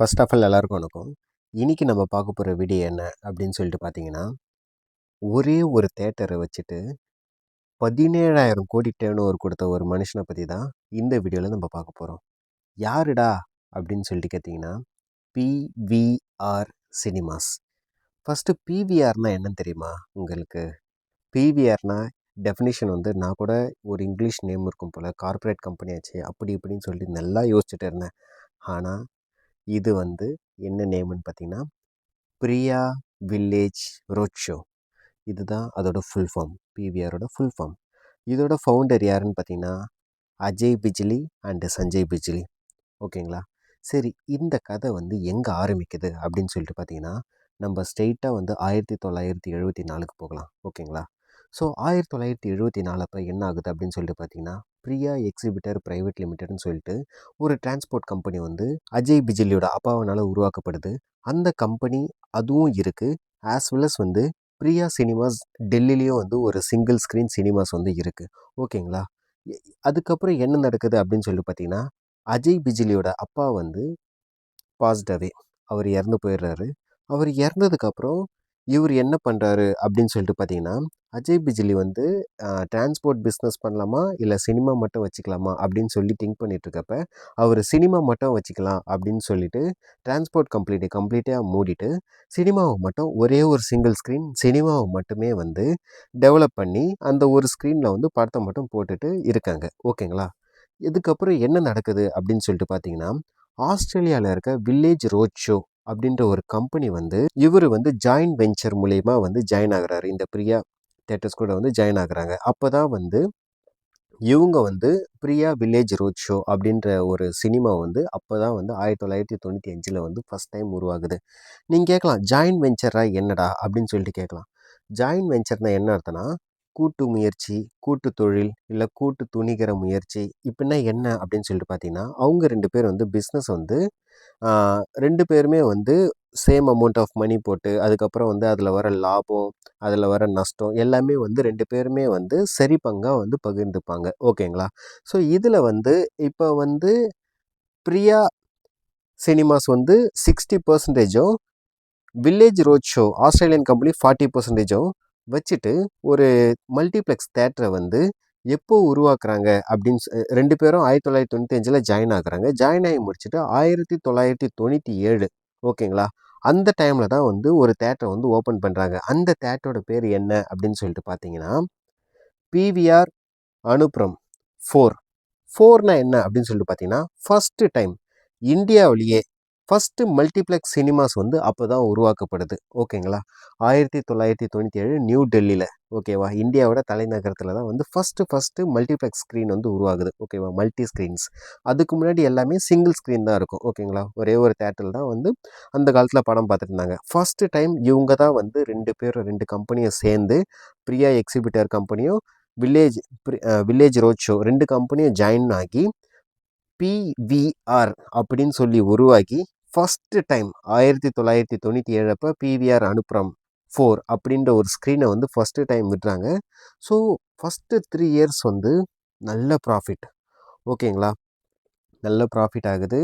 First of all எல்லாருக்கும் வணக்கம். இன்னைக்கு நம்ம பார்க்க போகிற வீடியோ என்ன அப்படின்னு சொல்லிட்டு பார்த்தீங்கன்னா, ஒரே ஒரு தேட்டரை வச்சுட்டு 17,000 கோடி டேர்ன் ஓவர் கொடுத்த ஒரு மனுஷனை பற்றி தான் இந்த வீடியோவில் நம்ம பார்க்க போகிறோம். யாருடா அப்படின்னு சொல்லிட்டு கேட்டிங்கன்னா, பிவிஆர் சினிமாஸ். ஃபஸ்ட்டு பிவிஆர்னா என்னன்னு தெரியுமா உங்களுக்கு? பிவிஆர்னா டெஃபினிஷன் வந்து நான் கூட ஒரு இங்கிலீஷ் நேம் இருக்கும் போல், கார்ப்பரேட் கம்பெனியாச்சு அப்படி இப்படின்னு சொல்லிட்டு நல்லா யோசிச்சுட்டு இருந்தேன். ஆனால் இது வந்து என்ன நேம்னு பார்த்தீங்கன்னா, பிரியா வில்லேஜ் ரோட் ஷோ. இதுதான் அதோட ஃபுல் ஃபார்ம், பிவிஆரோட ஃபுல் ஃபார்ம். இதோட ஃபவுண்டர் யாருன்னு பார்த்தீங்கன்னா, அஜய் பிஜ்லி அண்டு சஞ்சய் பிஜ்லி. ஓகேங்களா? சரி, இந்த கதை வந்து எங்கே ஆரம்பிக்குது அப்படின்னு சொல்லிட்டு பார்த்தீங்கன்னா, நம்ம ஸ்ட்ரெயிட்டாக வந்து 1974க்கு போகலாம். ஓகேங்களா? ஸோ 1974 அப்போ என்ன ஆகுது அப்படின்னு சொல்லிட்டு பார்த்தீங்கன்னா, பிரியா எக்ஸிபிட்டர் பிரைவேட் லிமிடெட்னு சொல்லிட்டு ஒரு டிரான்ஸ்போர்ட் கம்பெனி வந்து அஜய் பிஜ்லியோட அப்பாவனால் உருவாக்கப்படுது. அந்த கம்பெனி அதுவும் இருக்குது. ஆஸ் வெல் அஸ் வந்து பிரியா சினிமாஸ் டெல்லிலேயும் வந்து ஒரு சிங்கிள் ஸ்க்ரீன் சினிமாஸ் வந்து இருக்குது. ஓகேங்களா? எ- அதுக்கப்புறம் என்ன நடக்குது அப்படின்னு சொல்லி பார்த்தீங்கன்னா, அஜய் பிஜ்லியோட அப்பா வந்து பாஸ்ட் அவே, அவர் இறந்து போயிடுறாரு. அவர் இறந்ததுக்கப்புறம் இவர் என்ன பண்ணுறாரு அப்படின்னு சொல்லிட்டு பார்த்தீங்கன்னா, அஜய் பிஜ்லி வந்து டிரான்ஸ்போர்ட் பிஸ்னஸ் பண்ணலாமா இல்லை சினிமா மட்டும் வச்சுக்கலாமா அப்படின்னு சொல்லி திங்க் பண்ணிகிட்ருக்கப்ப, அவர் சினிமா மட்டும் வச்சுக்கலாம் அப்படின்னு சொல்லிட்டு டிரான்ஸ்போர்ட் கம்ப்ளீட்டாக மூடிட்டு சினிமாவை மட்டும் ஒரே ஒரு சிங்கிள் ஸ்க்ரீன் சினிமாவை மட்டுமே வந்து டெவலப் பண்ணி அந்த ஒரு ஸ்க்ரீனில் வந்து படத்தை மட்டும் போட்டுட்டு இருக்காங்க. ஓகேங்களா? இதுக்கப்புறம் என்ன நடக்குது அப்படின்னு சொல்லிட்டு பார்த்தீங்கன்னா, ஆஸ்திரேலியாவில் இருக்க வில்லேஜ் ரோட் ஷோ அப்படின்ற ஒரு கம்பெனி வந்து இவர் வந்து ஜாயின்ட் வெஞ்சர் மூலயமா வந்து ஜாயின் ஆகுறாரு. இந்த பிரியா தேட்டர்ஸ் கூட வந்து ஜாயின் ஆகுறாங்க. அப்போ தான் வந்து இவங்க வந்து பிரியா வில்லேஜ் ரோட் ஷோ அப்படின்ற ஒரு சினிமா வந்து அப்போ தான் வந்து 1995 வந்து ஃபஸ்ட் டைம் உருவாகுது. நீங்கள் கேட்கலாம், ஜாயின்ட் வெஞ்சரா என்னடா அப்படின்னு சொல்லிட்டு கேட்கலாம். ஜாயின்ட் வெஞ்சர்னா என்ன அர்த்தம்னா, கூட்டு முயற்சி, கூட்டு தொழில், இல்லை கூட்டு துணிகர முயற்சி. இப்படின்னா என்ன அப்படின்னு சொல்லிட்டு பார்த்தீங்கன்னா, அவங்க 2 பேர் வந்து பிஸ்னஸ் வந்து 2 பேருமே வந்து சேம் அமௌண்ட் ஆஃப் மணி போட்டு, அதுக்கப்புறம் வந்து அதில் வர லாபம், அதில் வர நஷ்டம் எல்லாமே வந்து 2 பேருமே வந்து சரி பங்கா வந்து பகிர்ந்துப்பாங்க. ஓகேங்களா? ஸோ இதில் வந்து இப்போ வந்து பிரியா சினிமாஸ் வந்து 60%, village road show Australian company 40% வச்சுட்டு ஒரு மல்டிப்ளெக்ஸ் தேட்டரை வந்து எப்போ உருவாக்குறாங்க அப்படின்னு 2 பேரும் 1995 ஜாயின் ஆகுறாங்க. ஜாயின் ஆகி முடிச்சுட்டு 1997, ஓகேங்களா, அந்த டைமில் தான் வந்து ஒரு தேட்டரை வந்து ஓப்பன் பண்ணுறாங்க. அந்த தேட்டரோட பேர் என்ன அப்படின்னு சொல்லிட்டு பார்த்தீங்கன்னா, பிவிஆர் அனுப்புரம் 4. 4னா என்ன அப்படின்னு சொல்லிட்டு பார்த்தீங்கன்னா, ஃபஸ்ட்டு டைம் இந்தியாவிலேயே ஃபஸ்ட்டு மல்டிப்ளெக்ஸ் சினிமாஸ் வந்து அப்போ தான் உருவாக்கப்படுது. ஓகேங்களா? 1997 நியூ டெல்லியில். ஓகேவா? இந்தியாவோட தலைநகரத்தில் தான் வந்து ஃபஸ்ட்டு மல்டிப்ளெக்ஸ் ஸ்க்ரீன் வந்து உருவாகுது. ஓகேவா? Multi screens. அதுக்கு முன்னாடி எல்லாமே சிங்கிள் ஸ்க்ரீன் தான் இருக்கும். ஓகேங்களா? ஒரே ஒரு தேட்டரில் தான் வந்து அந்த காலத்தில் படம் பார்த்துட்டு இருந்தாங்க. ஃபஸ்ட்டு டைம் இவங்க தான் வந்து 2 பேரும் 2 கம்பெனியும் சேர்ந்து, பிரியா எக்ஸிபிட்டர் கம்பெனியும் வில்லேஜ் வில்லேஜ் ரோட் ஷோ 2 கம்பெனியும் ஜாயின் ஆகி பிவிஆர் அப்படின்னு சொல்லி உருவாக்கி ஃபஸ்ட்டு டைம் 1997 அப்போ பிவிஆர் அனுப்புரம் 4 அப்படின்ற ஒரு ஸ்க்ரீனை வந்து ஃபஸ்ட்டு டைம் விடுறாங்க. ஸோ ஃபஸ்ட்டு 3 இயர்ஸ் வந்து நல்ல ப்ராஃபிட். ஓகேங்களா? நல்ல ப்ராஃபிட் ஆகுது,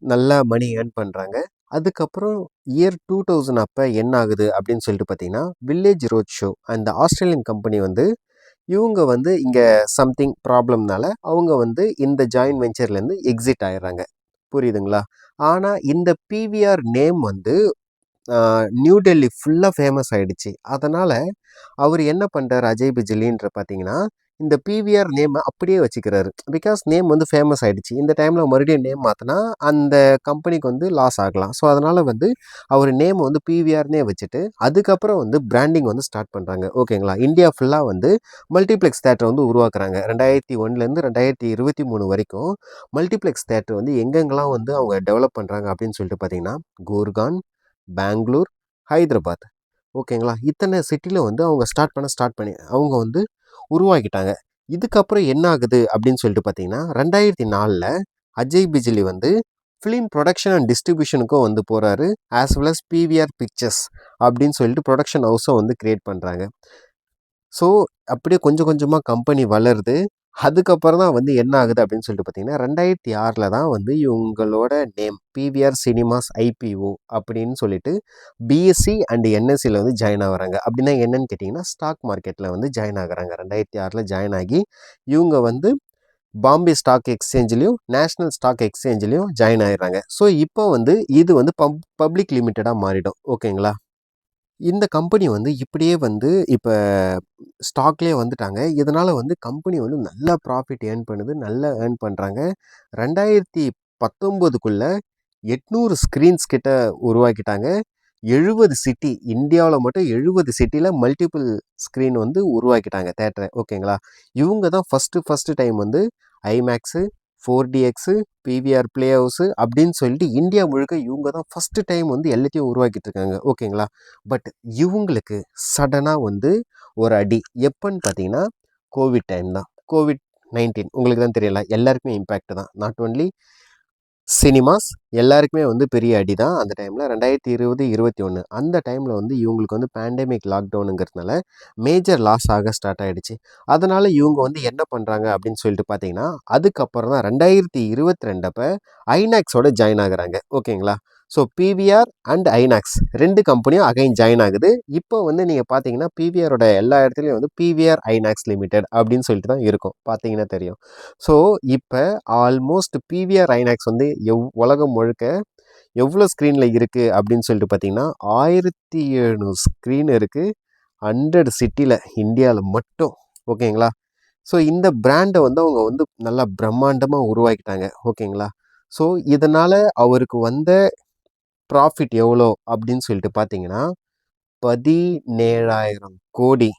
நல்லா மணி ஏர்ன் பண்ணுறாங்க. அதுக்கப்புறம் இயர் 2000 அப்போ என்ன ஆகுது அப்படின்னு சொல்லிட்டு பார்த்தீங்கன்னா, வில்லேஜ் ரோட் ஷோ அந்த ஆஸ்திரேலியன் கம்பெனி வந்து இவங்க வந்து இங்கே சம்திங் ப்ராப்ளம்னால அவங்க வந்து இந்த ஜாயின்ட் வெஞ்சர்லேருந்து எக்ஸிட் ஆயிடுறாங்க. புரியுதுங்களா? ஆனால் இந்த பிவிஆர் நேம் வந்து நியூ டெல்லி ஃபுல்லாக ஃபேமஸ் ஆகிடுச்சு. அதனால் அவர் என்ன பண்ணுறாரு அஜய் பிஜ்லின்ற பார்த்தீங்கன்னா, இந்த பிவிஆர் நேமை அப்படியே வச்சுக்கிறாரு. பிகாஸ் நேம் வந்து ஃபேமஸ் ஆகிடுச்சு. இந்த டைமில் மறுபடியும் நேம் மாற்றினா அந்த கம்பெனிக்கு வந்து லாஸ் ஆகலாம். ஸோ அதனால் வந்து அவர் நேம் வந்து பிவிஆர்னே வச்சுட்டு அதுக்கப்புறம் வந்து பிராண்டிங் வந்து ஸ்டார்ட் பண்ணுறாங்க. ஓகேங்களா? இந்தியா ஃபுல்லாக வந்து மல்டிப்ளெக்ஸ் தேட்டர் வந்து உருவாக்குறாங்க. 2001லேருந்து 2023 வரைக்கும் மல்டிப்ளெக்ஸ் தேட்டர் வந்து எங்கெங்கெல்லாம் வந்து அவங்க டெவலப் பண்ணுறாங்க அப்படின்னு சொல்லிட்டு பார்த்தீங்கன்னா, குர்கான், பெங்களூர், ஹைதராபாத். ஓகேங்களா? இத்தனை சிட்டியில் வந்து அவங்க ஸ்டார்ட் பண்ணி அவங்க வந்து உருவாக்கிட்டாங்க. இதுக்கப்புறம் என்ன ஆகுது அப்படின்னு சொல்லிட்டு பார்த்தீங்கன்னா, 2004ல் அஜய் பிஜ்லி வந்து ஃபிலிம் ப்ரொடக்ஷன் அண்ட் டிஸ்ட்ரிபியூஷனுக்கும் வந்து போகிறாரு. As well as PVR pictures அப்படின்னு சொல்லிட்டு ப்ரொடக்ஷன் ஹவுஸை வந்து கிரியேட் பண்ணுறாங்க. ஸோ அப்படியே கொஞ்சம் கொஞ்சமாக கம்பெனி வளருது. அதுக்கப்புறம் தான் வந்து என்ன ஆகுது அப்படின்னு சொல்லிட்டு பார்த்தீங்கன்னா, 2006ல் தான் வந்து இவங்களோட நேம் பிவிஆர் சினிமாஸ் ஐபிஓ அப்படின்னு சொல்லிட்டு பிஎஸ்சி அண்ட் என்எஸ்சியில் வந்து ஜாயின் ஆகுறாங்க. அப்படின்னா என்னன்னு கேட்டிங்கன்னா, ஸ்டாக் மார்க்கெட்டில் வந்து ஜாயின் ஆகுறாங்க. 2006ல் ஜாயின் ஆகி இவங்க வந்து பாம்பே ஸ்டாக் எக்ஸ்சேஞ்சிலையும் நேஷ்னல் ஸ்டாக் எக்ஸ்சேஞ்சிலையும் ஜாயின் ஆயிடுறாங்க. ஸோ இப்போ வந்து இது வந்து பப்ளிக் லிமிட்டடாக மாறிடும். ஓகேங்களா? இந்த கம்பெனி வந்து இப்படியே வந்து இப்போ ஸ்டாக்லேயே வந்துட்டாங்க. இதனால் வந்து கம்பெனி வந்து நல்லா ப்ராஃபிட் ஏர்ன் பண்ணுது. நல்லா ஏர்ன் பண்ணுறாங்க. 2019க்குள்ள 800 ஸ்க்ரீன்ஸ் கிட்ட உருவாக்கிட்டாங்க. 70 சிட்டி இந்தியாவில் மட்டும் 70 சிட்டியில் மல்டிபிள் ஸ்க்ரீன் வந்து உருவாக்கிட்டாங்க தேட்டரை. ஓகேங்களா? இவங்க தான் ஃபஸ்ட்டு டைம் வந்து IMAX, 4DX, PVR play house அப்படின்னு சொல்லிட்டு இந்தியா முழுக்க இவங்க தான் ஃபஸ்ட்டு டைம் வந்து எல்லாத்தையும் உருவாக்கிட்டு இருக்காங்க. ஓகேங்களா? பட் இவங்களுக்கு சடனாக வந்து ஒரு அடி எப்போன்னு பார்த்தீங்கன்னா, கோவிட் டைம் தான். COVID-19 உங்களுக்கு தான் தெரியல, எல்லாருக்குமே இம்பேக்ட் தான். நாட் ஒன்லி சினிமாஸ், எல்லாருக்குமே வந்து பெரிய அடி தான் அந்த டைமில். 2020, 21 அந்த டைமில் வந்து இவங்களுக்கு வந்து பேண்டமிக் லாக்டவுனுங்கிறதுனால மேஜர் லாஸ் ஆக ஸ்டார்ட் ஆகிடுச்சு. அதனால் இவங்க வந்து என்ன பண்ணுறாங்க அப்படின்னு சொல்லிட்டு பார்த்தீங்கன்னா, அதுக்கப்புறம் தான் 2022 அப்போ ஐநாக்ஸோட ஜாயின் ஆகுறாங்க. ஓகேங்களா? ஸோ பிவிஆர் அண்ட் ஐநாக்ஸ் 2 கம்பெனியும் அகைன் ஜாயின் ஆகுது. இப்போ வந்து நீங்கள் பார்த்தீங்கன்னா பிவிஆரோட எல்லா இடத்துலையும் வந்து பிவிஆர் ஐநாக்ஸ் லிமிடெட் அப்படின்னு சொல்லிட்டு தான் இருக்கும். பார்த்தீங்கன்னா தெரியும். ஸோ இப்போ ஆல்மோஸ்ட் பிவிஆர் ஐநாக்ஸ் வந்து உலகம் முழுக்க எவ்வளோ ஸ்க்ரீனில் இருக்குது அப்படின்னு சொல்லிட்டு பார்த்தீங்கன்னா, 1700 ஸ்க்ரீன் இருக்குது. 100 சிட்டியில் இந்தியாவில் மட்டும். ஓகேங்களா? ஸோ இந்த பிராண்டை வந்து அவங்க வந்து நல்லா பிரம்மாண்டமாக உருவாக்கிட்டாங்க. ஓகேங்களா? ஸோ இதனால் அவருக்கு வந்த ப்ராஃபிட் எவ்வளோ அப்படின்னு சொல்லிட்டு பார்த்தீங்கன்னா, 17,000 கோடி.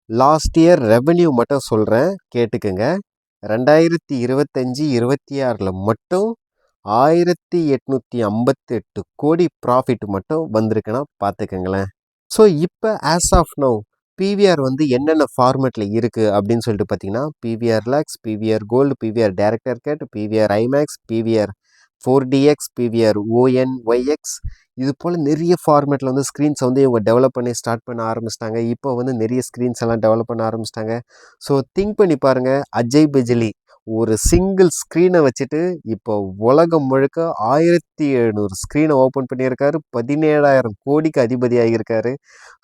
லாஸ்ட் இயர் ரெவென்யூ மட்டும் சொல்கிறேன், கேட்டுக்குங்க. 2025, 26ல் மட்டும் 1858 கோடி ப்ராஃபிட் மட்டும் வந்திருக்குன்னா பார்த்துக்கங்களேன். ஸோ இப்போ ஆஸ் ஆஃப் நவ் பிவிஆர் வந்து என்னென்ன ஃபார்மேட்டில் இருக்குது அப்படின்னு சொல்லிட்டு பார்த்தீங்கன்னா, PVR luxe, PVR gold, PVR director cut, PVR IMAX, PVR 4DX, PVR ONYX, இது போல் நிறைய ஃபார்மேட்டில் வந்து ஸ்க்ரீன்ஸை வந்து இவங்க டெவலப் பண்ணி ஸ்டார்ட் பண்ண ஆரம்பிச்சிட்டாங்க. இப்போ வந்து நிறைய ஸ்க்ரீன்ஸ் எல்லாம் டெவலப் பண்ண ஆரம்பிச்சிட்டாங்க. ஸோ திங்க் பண்ணி பாருங்கள், அஜய் பிஜ்லி ஒரு சிங்கிள் ஸ்க்ரீனை வச்சுட்டு இப்போ உலகம் முழுக்க 1700 ஸ்க்ரீனை ஓப்பன் பண்ணியிருக்காரு. 17,000 கோடிக்கு அதிபதி ஆகியிருக்காரு.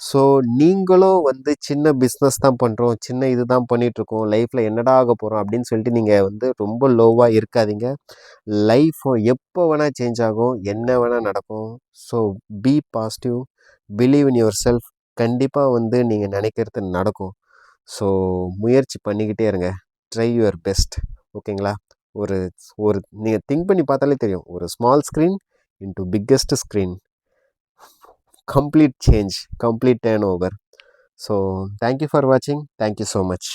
ஸோ நீங்களும் வந்து சின்ன பிஸ்னஸ் தான் பண்ணுறோம், சின்ன இது தான் பண்ணிகிட்ருக்கோம், லைஃப்பில் என்னடா ஆக போகிறோம் அப்படின்னு சொல்லிட்டு நீங்கள் வந்து ரொம்ப லோவாக இருக்காதீங்க. லைஃப் எப்போ வேணால் சேஞ்ச் ஆகும், என்ன வேணால் நடக்கும். So be positive, believe in your self. கண்டிப்பாக வந்து நீங்கள் நினைக்கிறது நடக்கும். ஸோ முயற்சி பண்ணிக்கிட்டே இருங்க. Try your best. ஓகேங்களா? ஒரு ஒரு நீங்கள் திங்க் பண்ணி பார்த்தாலே தெரியும். ஒரு small screen into biggest screen, complete change, complete turn over. So thank you for வாட்சிங். Thank you so much.